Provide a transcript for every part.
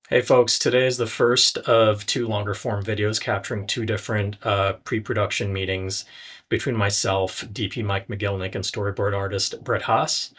Hey folks, today is the first of two longer form videos capturing two different pre-production meetings between myself, DP Mike Maglinick, and storyboard artist Brett Haas.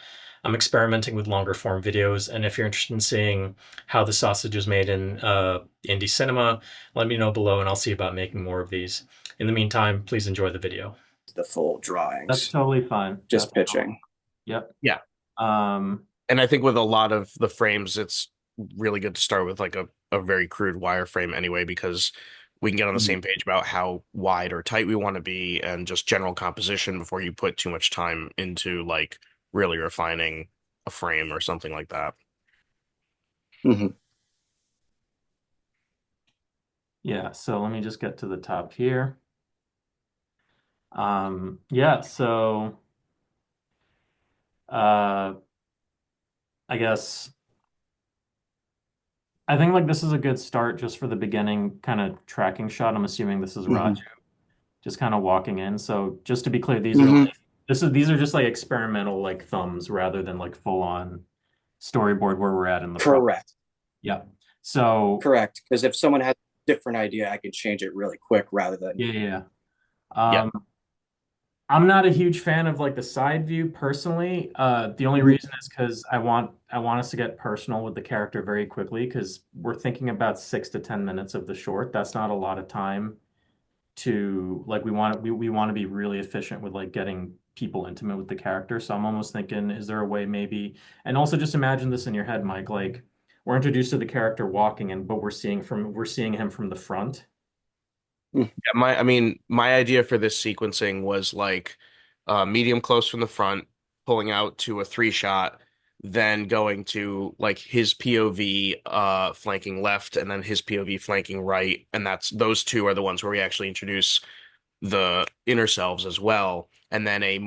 I'm experimenting with longer form videos, and if you're interested in seeing how the sausage is made in indie cinema, let me know below and I'll see about making more of these. In the meantime, please enjoy the video. The full That's drawings, totally fine. That's just pitching. Yep. Yeah. Um, And I think with a lot of the frames, it's really good to start with like a very crude wireframe anyway, because we can get on the Mhm. same page about how wide or tight we want to be and just general composition before you put too much time into like really refining a frame or something like that. Mhm. yeah, so let me just get to the top here. Yeah, so uh I guess I think like this is a good start just for the beginning kind of tracking shot. I'm assuming this is Raju Mhm. just kind of walking in. So just to be clear, these are Mhm. like these are just like experimental like thumbs rather than like full on storyboard where we're at in the process. Correct. Yeah. So Correct. Because if someone has a different idea, I can change it really quick rather than. yeah, yeah. Yeah. yeah. I'm not a huge fan of like the side view personally. The only Mhm. reason is because I want us to get personal with the character very quickly because we're thinking about 6 to 10 minutes of the short. That's not a lot of time to like we want to be really efficient with like getting people intimate with the character. So I'm almost thinking, is there a way maybe, and also just imagine this in your head, Mike, like we're introduced to the character walking and but we're seeing him from the front. Mhm. Yeah, I mean, my idea for this sequencing was like medium close from the front, pulling out to a three shot, then going to like his POV flanking left, and then his POV flanking right, and that's those two are the ones where we actually introduce the inner selves as well, and then a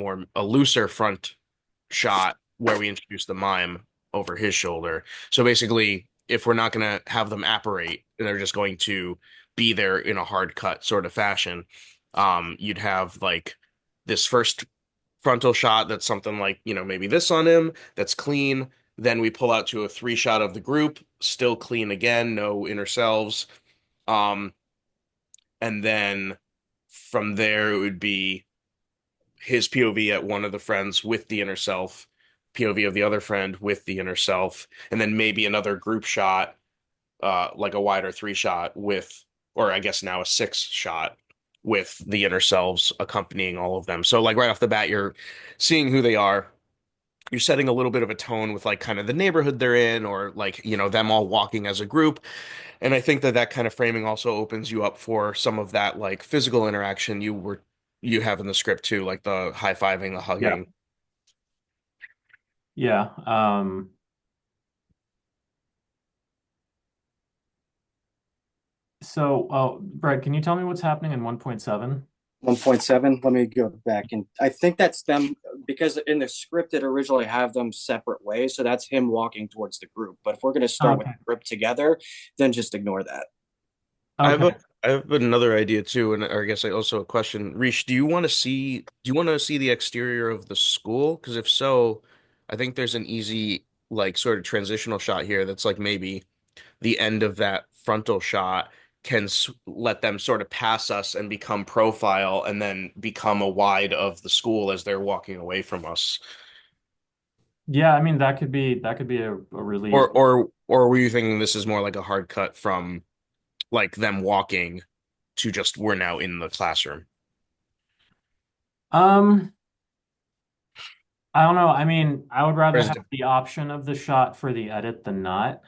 looser front shot where we introduce the mime over his shoulder. So basically, if we're not going to have them apparate and they're just going to be there in a hard cut sort of fashion, you'd have like this first frontal shot that's something like, maybe this on him, that's clean. Then we pull out to a three shot of the group, still clean again, no inner selves. Um, and then from there, it would be his POV at one of the friends with the inner self, POV of the other friend with the inner self, and then maybe another group shot, like a wider three shot with, or I guess now a six shot with the inner selves accompanying all of them. So like right off the bat, you're seeing who they are. You're setting a little bit of a tone with like kind of the neighborhood they're in, or like, them all walking as a group. And I think that that kind of framing also opens you up for some of that like physical interaction you have in the script too, like the high-fiving, the Yeah. hugging. Yeah. So, Brett, can you tell me what's happening in 1.7? 1.7. Let me go back, and I think that's them because in the script it originally have them separate ways, so that's him walking towards the group. But if we're going to start with Okay. the group together, then just ignore that. I have Okay. a I have another idea too, and I guess I also a question. Rish, do you want to see the exterior of the school? Because if so, I think there's an easy like sort of transitional shot here that's like maybe the end of that frontal shot can let them sort of pass us and become profile and then become a wide of the school as they're walking away from us. Yeah, I mean that could be a really Or were you thinking this is more like a hard cut from like them walking to just we're now in the classroom? um I don't know. I mean, I would Or rather is it have the option of the shot for the edit than not.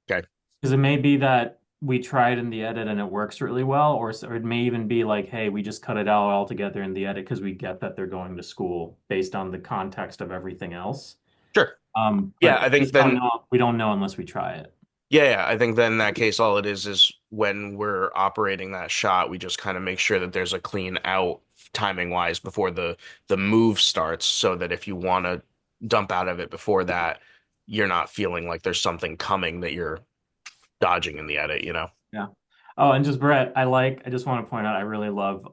okay? Because it may be that we try it in the edit and it works really well, or it may even be like, hey, we just cut it out altogether in the edit because we get that they're going to school based on the context of everything else. Sure. Yeah, But I think then we don't know unless we try it. yeah, I think then in that case all it is when we're operating that shot, we just kind of make sure that there's a clean out timing wise before the move starts so that if you want to dump out of it before that, you're not feeling like there's something coming that you're dodging in the edit. Yeah. Oh, and just Brett, I just want to point out I really love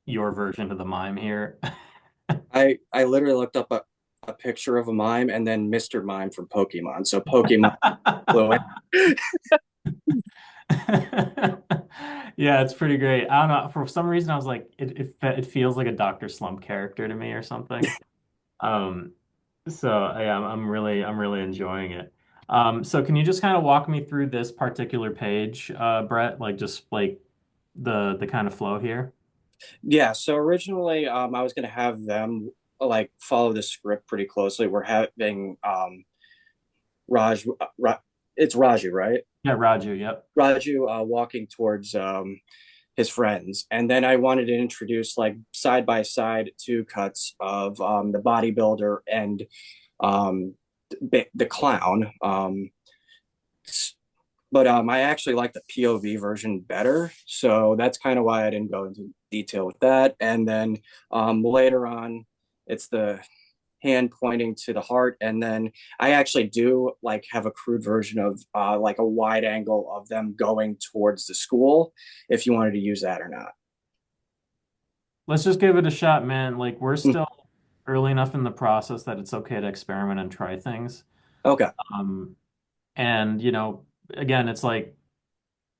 your version of the mime here. I literally looked up a picture of a mime and then Mr. Mime from Pokemon. So Pokemon flew in. Yeah, it's pretty great. I don't know. For some reason, I was like, it feels like a Dr. Slump character to me or something. Um, so yeah, I'm really enjoying it. So can you just kind of walk me through this particular page, Brett? Like just like the kind of flow here? Yeah, so originally I was gonna have them like follow the script pretty closely. We're having Raj, it's Raju, right? Yeah, Raju. Yep. Raju walking towards his friends, and then I wanted to introduce like side by side two cuts of the bodybuilder and um, the clown. But I actually like the POV version better, so that's kind of why I didn't go into detail with that. And then later on, it's the hand pointing to the heart, and then I actually do like have a crude version of like a wide angle of them going towards the school, if you wanted to use that or not. Let's just give it a shot, man. Like we're Mm, still early enough in the process that it's okay to experiment and try things. okay. Um, and again, it's like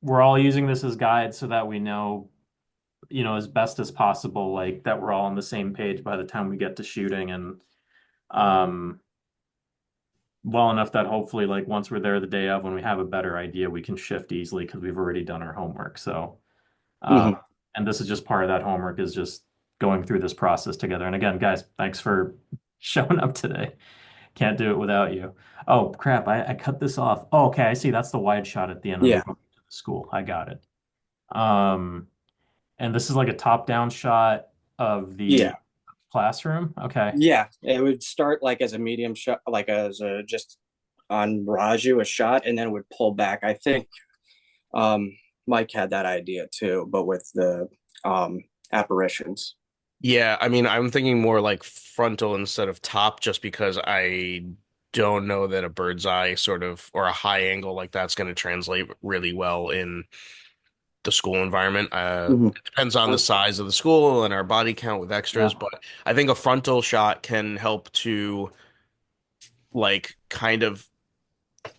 we're all using this as guides so that we know, as best as possible, like that we're all on the same page by the time we get to shooting and um well enough that hopefully like once we're there the day of when we have a better idea, we can shift easily because we've already done our homework. So um Hmm. and this is just part of that homework is just going through this process together. And again, guys, thanks for showing up today. Can't do it without you. Oh crap, I cut this off. Oh, okay, I see. That's the wide shot at the end when they're Yeah. going to the school. I got it. Um, and this is like a top-down shot of the Yeah. classroom. Okay. Yeah. It would start like as a medium shot, like as a just on Raju a shot, and then it would pull back. I think um, Mike had that idea too, but with the apparitions. Yeah, I mean, I'm thinking more like frontal instead of top, just because I don't know that a bird's eye sort of or a high angle like that's going to translate really well in the school environment. Mhm. It depends on the size of the school and our body count with Yeah. extras, but I think a frontal shot can help to like kind of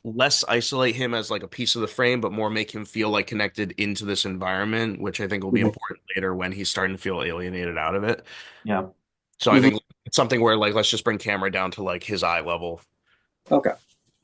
less isolate him as like a piece of the frame, but more make him feel like connected into this environment, which I think will be Mhm. important later when he's starting to feel alienated out of it. Yeah. So I Mhm. think it's something where like let's just bring camera down to like his eye level. Okay.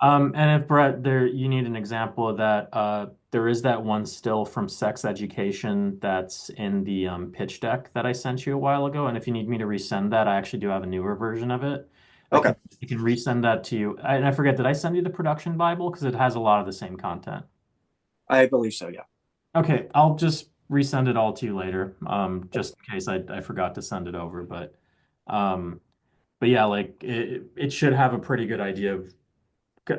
And if Brett, there you need an example of that, there is that one still from Sex Education that's in the pitch deck that I sent you a while ago. And if you need me to resend that, I actually do have a newer version of it. Okay. I can resend that to you. And I forget, did I send you the production Bible? Because it has a lot of the same content. I believe so. Yeah. Okay, I'll just resend it all to you later, just in case I forgot to send it over. Um, but yeah, like it should have a pretty good idea of.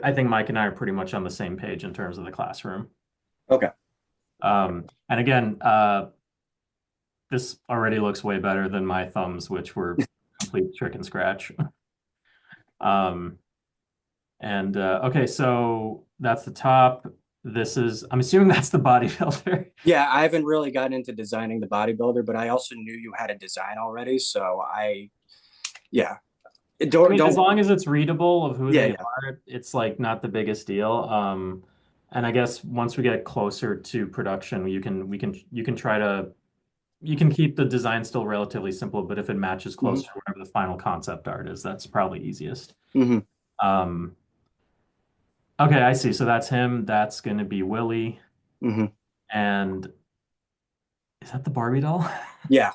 I think Mike and I are pretty much on the same page in terms of the classroom. Okay. And again, this already looks way better than my thumbs, which were complete trick and scratch. Um, and okay, so that's the top. I'm assuming that's the bodybuilder. Yeah, I haven't really gotten into designing the bodybuilder, but I also knew you had a design already, so yeah, I don't mean, as don't. long as it's readable of who Yeah, they yeah. are, it's like not the biggest deal. And I guess once we get closer to production, you can try to you can keep the design still relatively simple, but if it matches Hmm. closer to whatever the final concept art is, that's probably easiest. Hmm. Um, okay, I see. So that's him. That's going to be Willie. Hmm. And is that the Barbie doll? Yeah.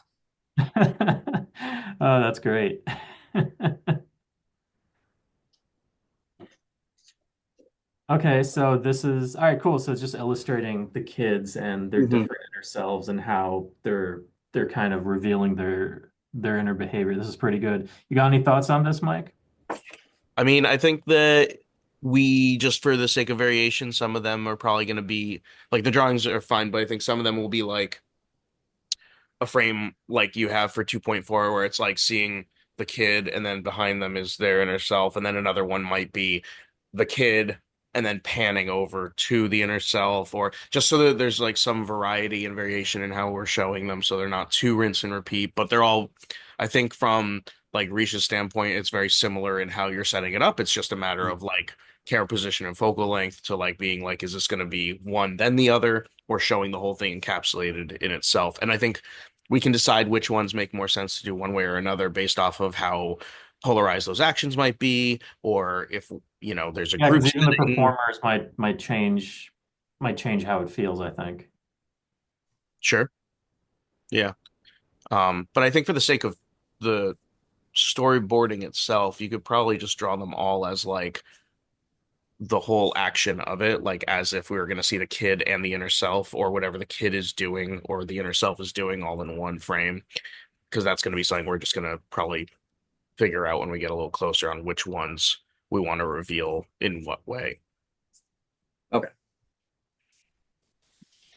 Oh, that's great. Okay, so this is all right, cool. So it's just illustrating the kids and their Hmm. different inner selves and how they're kind of revealing their inner behavior. This is pretty good. You got any thoughts on this, Mike? I mean, I think that we just for the sake of variation, some of them are probably going to be like the drawings are fine, but I think some of them will be like a frame like you have for 2.4 where it's like seeing the kid and then behind them is their inner self and then another one might be the kid and then panning over to the inner self or just so that there's like some variety and variation in how we're showing them so they're not too rinse and repeat but they're all I think from like Risha's standpoint, it's very similar in how you're setting it up. It's just a matter of like camera position and focal length to like being like, is this going to be one then the other, or showing the whole thing encapsulated in itself? And I think we can decide which ones make more sense to do one way or another based off of how polarized those actions might be, or if there's a Yeah, group because even the setting. performers might change how it feels, I think. Sure. Yeah. But I think for the sake of the storyboarding itself, you could probably just draw them all as like the whole action of it, like as if we were going to see the kid and the inner self, or whatever the kid is doing or the inner self is doing, all in one frame. Because that's going to be something we're just going to probably figure out when we get a little closer on which ones we want to reveal in what way. Okay.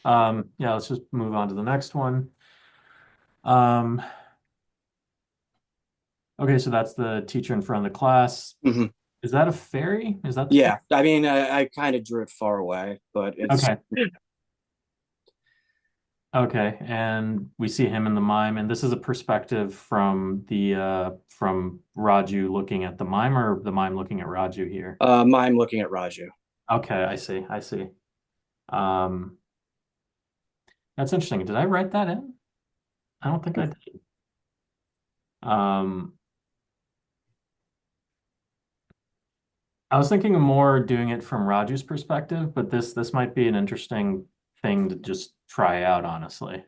Yeah, let's just move on to the next one. Um, okay, so that's the teacher in front of the class. hmm Is that a fairy? Is that the Yeah, I mean, I kind of drew it far away, but it's okay. Okay, and we see him in the mime, and this is a perspective from the from Raju looking at the mime, or the mime looking at Raju here. I'm looking at Raju. Okay, I see. I see. Um, that's interesting. Did I write that in? I don't think I did. Um, I was thinking of more doing it from Raju's perspective, but this might be an interesting thing to just try out, honestly.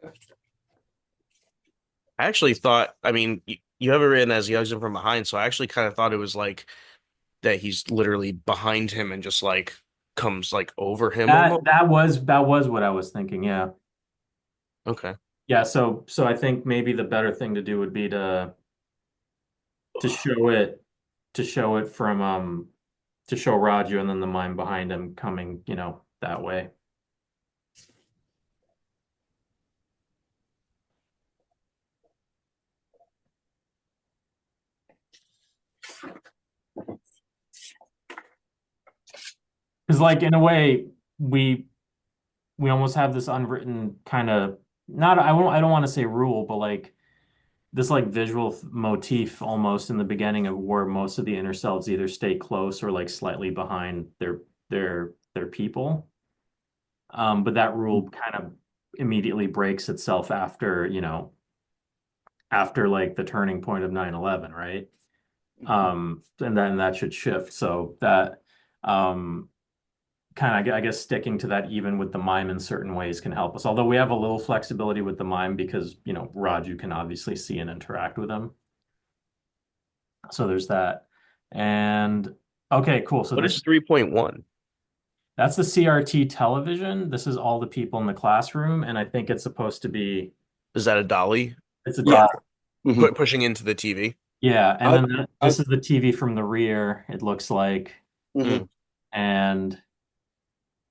I actually thought, I mean, you have it written as he hugs him from behind, so I actually kind of thought it was like that he's literally behind him and just like comes like over him That almost. that was what I was thinking. Yeah. Okay. Yeah, so I think maybe the better thing to do would be to show it to show it from to show Raju and then the mime behind him coming, that way. Because like in a way we almost have this unwritten kind of not I don't want to say rule, but like this like visual motif almost in the beginning of where most of the inner selves either stay close or like slightly behind their people. But that rule kind of immediately breaks itself after, after like the turning point of 9/11, right? And then that should shift. So that um kind of, I guess, sticking to that even with the mime in certain ways can help us. Although we have a little flexibility with the mime because, Raju can obviously see and interact with him. So there's that. And okay, cool. So What this is 3.1? that's the CRT television. This is all the people in the classroom, and I think it's supposed to be Is that a dolly it's a Yeah. dot. hmm pushing into the TV? Yeah, and I, then I, this is the TV from the rear, it looks like. mhm. Mm. And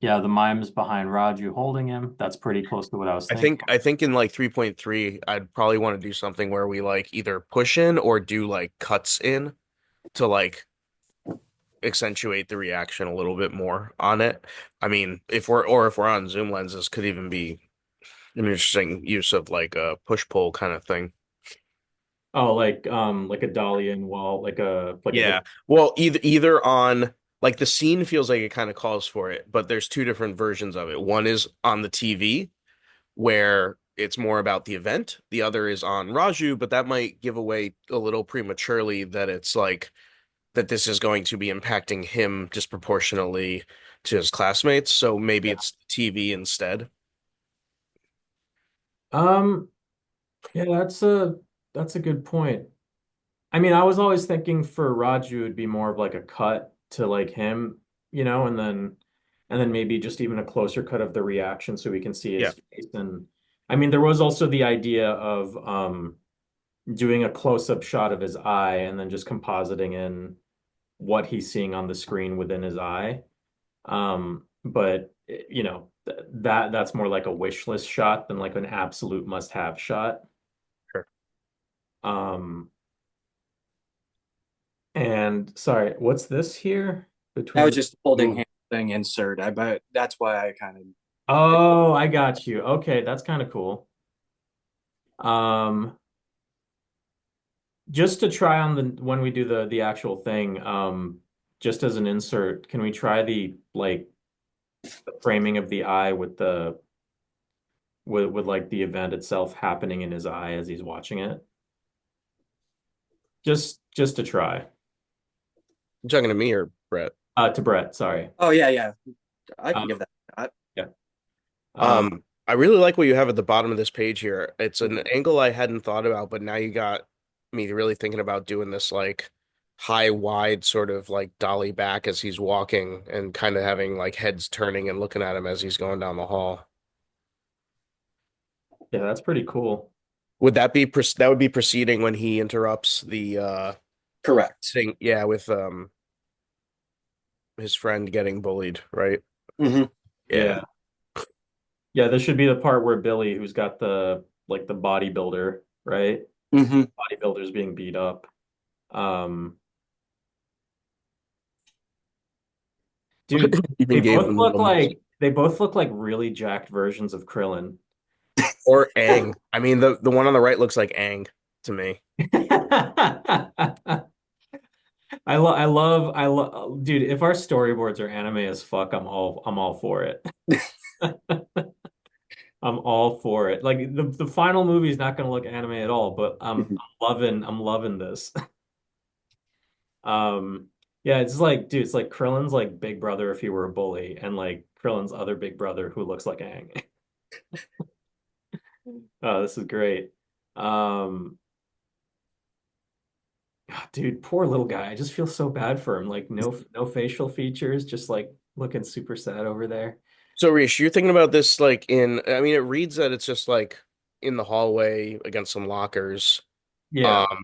yeah, the mime's behind Raju holding him. That's pretty close to what I was I thinking. think I think in like 3.3, I'd probably want to do something where we like either push in or do like cuts in to like accentuate the reaction a little bit more on it. I mean, if we're on zoom lenses, could even be an interesting use of like a push pull kind of thing. Oh, like a Dalian wall, like a Yeah. Well, either on like the scene feels like it kind of calls for it, but there's two different versions of it. One is on the TV where it's more about the event. The other is on Raju, but that might give away a little prematurely that it's like that this is going to be impacting him disproportionately to his classmates. So maybe Yeah. it's TV instead. um yeah, that's a good point. I mean, I was always thinking for Raju it'd be more of like a cut to like him, and then maybe just even a closer cut of the reaction so we can see his Yeah. face. And I mean, there was also the idea of doing a close-up shot of his eye and then just compositing in what he's seeing on the screen within his eye. But that's more like a wish list shot than like an absolute must-have shot. Sure. Um, and sorry, what's this here I between was the just holding two? hand thing insert. I bet that's why I kind of. Oh, I got you. Okay, that's kind of cool. Um, Just to try on the when we do the actual thing, just as an insert, can we try the like the framing of the eye with the with like the event itself happening in his eye as he's watching it? Just to try. You talking to me or Brett? To Brett, sorry. Oh yeah, yeah. I can give Um, that a shot. yeah. Um, I really like what you have at the bottom of this page here. It's an angle I hadn't thought about, but now you got me really thinking about doing this like high wide sort of like dolly back as he's walking and kind of having like heads turning and looking at him as he's going down the hall. yeah, that's pretty cool. Would that be that would be proceeding when he interrupts the Correct. thing, yeah, with his friend getting bullied, right? Hmm. Yeah. Yeah. Yeah, this should be the part where Billy, who's got the like the bodybuilder, right? Hmm. Bodybuilder's being beat up. Um, dude, Even gave him the numbers. they both look like really jacked versions of Krillin. Or Aang. I mean, the one on the right looks like Aang to me. I love, dude, if our storyboards are anime as fuck, I'm all for it. I'm all for it. Like the final movie is not going to look anime at all, but I'm loving this. Yeah, it's like, dude, it's like Krillin's like big brother if he were a bully, and like Krillin's other big brother who looks like Aang. Oh, this is great. Um, dude, poor little guy. I just feel so bad for him. Like no facial features, just like looking super sad over there. So, Rish, you're thinking about this like I mean, it reads that it's just like in the hallway against some lockers. Yeah. Um,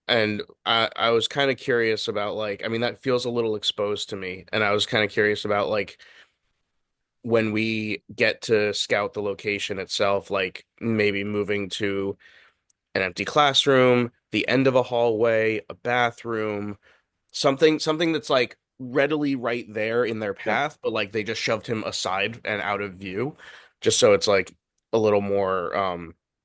and I was kind of curious about like, I mean, that feels a little exposed to me. And I was kind of curious about like when we get to scout the location itself, like maybe moving to an empty classroom, the end of a hallway, a bathroom, something that's like readily right there in their Yeah. path, but like they just shoved him aside and out of view, just so it's like a little more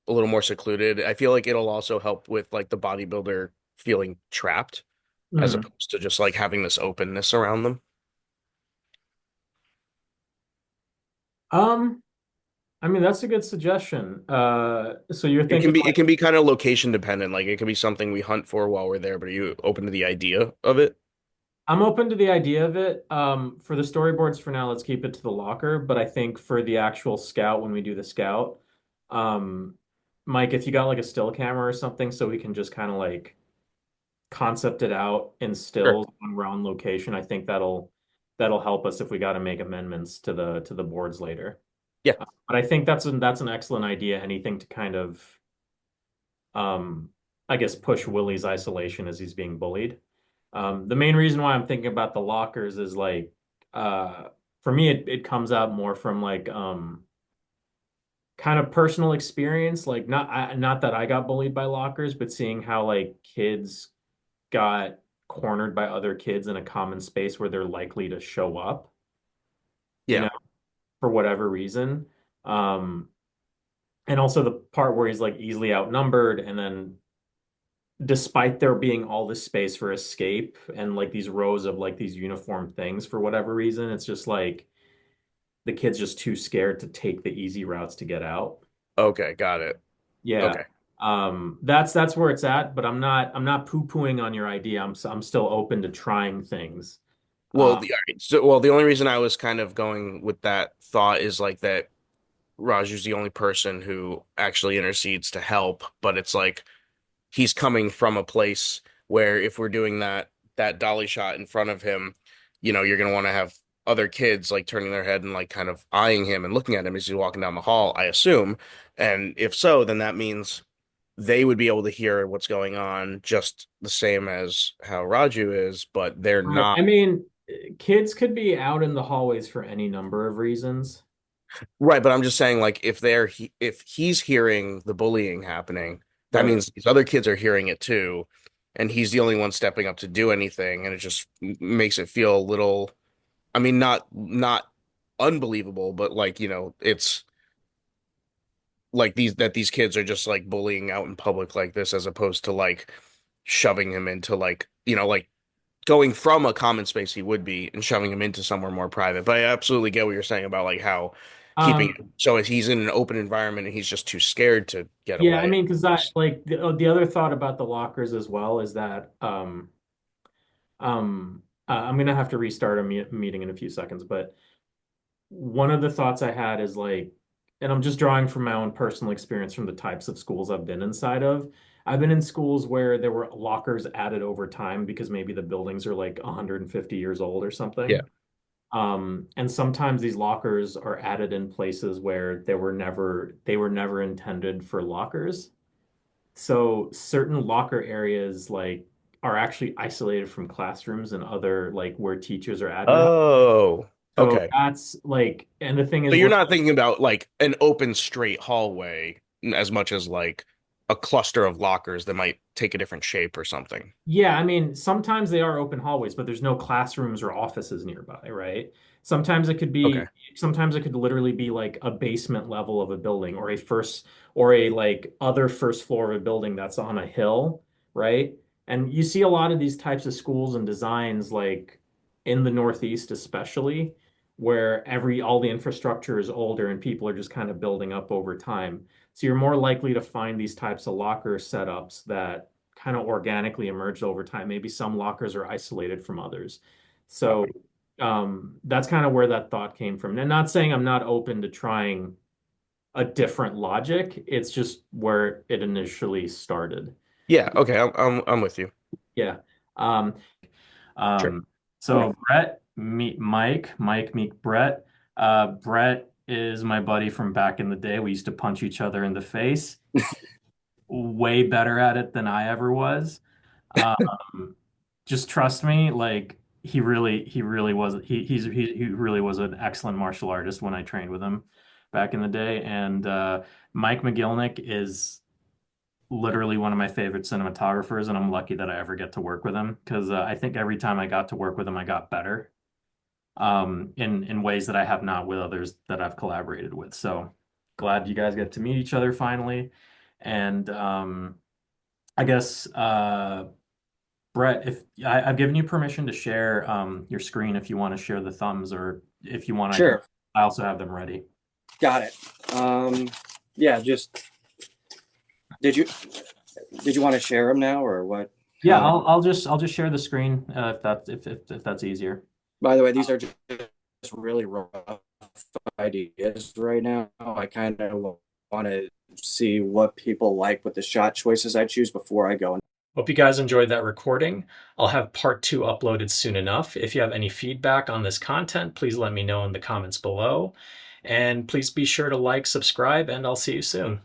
a little more secluded. I feel like it'll also help with like the bodybuilder feeling trapped as Hmm. opposed to just like having this openness around them. Um, I mean that's a good suggestion. So you're thinking It like can be kind of location dependent. Like it can be something we hunt for while we're there, but are you open to the idea of it? I'm open to the idea of it. For the storyboards for now, let's keep it to the locker. But I think for the actual scout, when we do the scout, um, Mike, if you got like a still camera or something, so we can just kind of like concept it out in Sure. stills when we're on location, I think that'll help us if we got to make amendments to the boards later. Yeah. But I think that's an excellent idea. Anything to kind of, um, I guess, push Willie's isolation as he's being bullied. The main reason why I'm thinking about the lockers is like, uh, for me, it comes out more from like, kind of personal experience. Like, not that I got bullied by lockers, but seeing how like kids got cornered by other kids in a common space where they're likely to show up, you Yeah. know, for whatever reason. Um, and also the part where he's like easily outnumbered, and then despite there being all this space for escape and like these rows of like these uniform things for whatever reason, it's just like the kid's just too scared to take the easy routes to get out. Okay, got it. Yeah. Okay. That's where it's at, but I'm not poo-pooing on your idea. I'm still open to trying things. Well, Uh, the only reason I was kind of going with that thought is like that Raju's the only person who actually intercedes to help, but it's like he's coming from a place where if we're doing that dolly shot in front of him, you're gonna want to have other kids like turning their head and like kind of eyeing him and looking at him as he's walking down the hall, I assume. And if so, then that means they would be able to hear what's going on just the same as how Raju is, but they're right. not. I mean, kids could be out in the hallways for any number of reasons. Right, but I'm just saying, like, if he's hearing the bullying happening, that Right. means these other kids are hearing it too, and he's the only one stepping up to do anything, and it just makes it feel a little, I mean, not unbelievable, but like, it's like these kids are just like bullying out in public like this, as opposed to like shoving him into like, like going from a common space he would be and shoving him into somewhere more private. But I absolutely get what you're saying about like how keeping Um, so if he's in an open environment and he's just too scared to get yeah, I away. mean, because that like the other thought about the lockers as well is that I'm gonna have to restart a meeting in a few seconds, but one of the thoughts I had is like, and I'm just drawing from my own personal experience from the types of schools I've been inside of. I've been in schools where there were lockers added over time because maybe the buildings are like 150 years old or Yeah. something. And sometimes these lockers are added in places where they were never intended for lockers. So certain locker areas like are actually isolated from classrooms and other like where teachers are admin. Oh, So okay. that's like, and the thing So is you're when, not thinking about like an open straight hallway as much as like a cluster of lockers that might take a different shape or something. yeah, I mean, sometimes they are open hallways, but there's no classrooms or offices nearby, right? Sometimes it could Okay. be, sometimes it could literally be like a basement level of a building or a first or a like other first floor of a building that's on a hill, right? And you see a lot of these types of schools and designs like in the Northeast especially, where all the infrastructure is older and people are just kind of building up over time. So you're more likely to find these types of locker setups that kind of organically emerged over time. Maybe some lockers are isolated from others. So that's kind of where that thought came from. And not saying I'm not open to trying a different logic. It's just where it initially started. Yeah, okay. I'm with you. Yeah. Um, Sure. so Brett, meet meet Brett. Brett is my buddy from back in the day. We used to punch each other in the face. Way better at it than I ever was. Um, just trust me, like he really was he really was an excellent martial artist when I trained with him back in the day. And Mike Magilnick is literally one of my favorite cinematographers, and I'm lucky that I ever get to work with him because I think every time I got to work with him, I got better in ways that I have not with others that I've collaborated with. So glad you guys get to meet each other finally. And I guess Brett, if I've given you permission to share your screen if you want to share the thumbs or if you want, Sure. I also have them ready. Got it. Yeah, just did you want to share them now or what? Yeah, How? I'll just share the screen if that's easier. By the way, these are just really rough ideas right now. I kind of want to see what people like with the shot choices I choose before I go. Hope you guys enjoyed that recording. I'll have part 2 uploaded soon enough. If you have any feedback on this content, please let me know in the comments below. And please be sure to like, subscribe, and I'll see you soon.